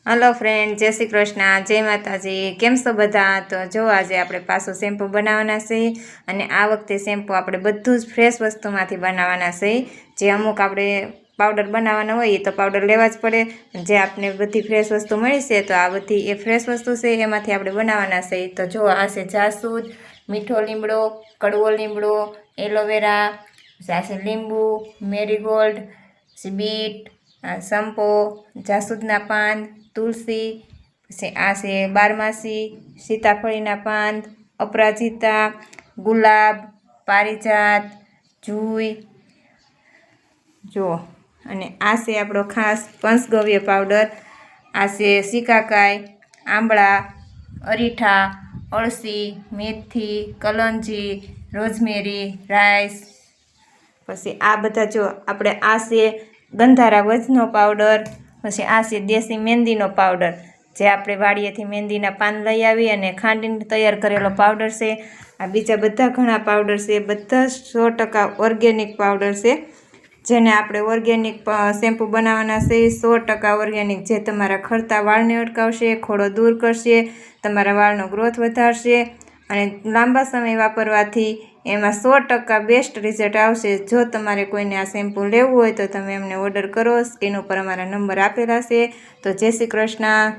Hello friend, જય શ્રી કૃષ્ણ, જય માતાજી। કેમ છો બધા? તો જો આજે આપણે પાછું શેમ્પૂ બનાવવાના છે અને આ વખતે શેમ્પૂ આપણે બધું જ ફ્રેશ વસ્તુમાંથી બનાવવાના છે। જે અમુક આપણે પાવડર બનાવવાના હોય એ તો પાવડર લેવા જ પડે, જે આપણે બધી ફ્રેશ વસ્તુ મળી છે તો આ બધી એ ફ્રેશ વસ્તુ છે એમાંથી આપણે બનાવવાના છે। તો જો આ છે જાસૂદ, મીઠો લીમડો, કડવો લીમડો, એલોવેરા, આ છે લીંબુ, મેરીગોલ્ડ, બીટ, સંપો, જાસૂદના પાન, તુલસી, પછી આ છે બારમાસી, સીતાફળીના પાન, અપરાજિતા, ગુલાબ, પારિજાત, જુઈ, જો અને આ છે આપણો ખાસ પંચગવ્ય પાવડર। આ છે સિકાકાઈ, આંબળા, અરીઠા, અળસી, મેથી, કલંજી, રોઝમેરી, રાઈસ, પછી આ બધા જો આપણે આ છે ગંધારા વજનો પાવડર, પછી આ છે દેશી મહેંદીનો પાવડર, જે આપણે વાડીએથી મહેંદીના પાન લઈ આવી અને ખાંડીને તૈયાર કરેલો પાવડર છે। આ બીજા બધા ઘણા પાવડર છે, બધા 100% ઓર્ગેનિક પાવડર છે, જેને આપણે ઓર્ગેનિક શેમ્પૂ બનાવવાના છે। 100% ઓર્ગેનિક, જે તમારા ખરતા વાળને અટકાવશે, ખોડો દૂર કરશે, તમારા વાળનો ગ્રોથ વધારશે અને લાંબા સમય વાપરવાથી એમાં 100% બેસ્ટ રિઝલ્ટ આવશે। જો તમારે કોઈને આ શેમ્પૂ લેવું હોય તો તમે અમને ઓર્ડર કરો, સ્ક્રીન ઉપર અમારા નંબર આપેલા છે। તો જય શ્રી કૃષ્ણ।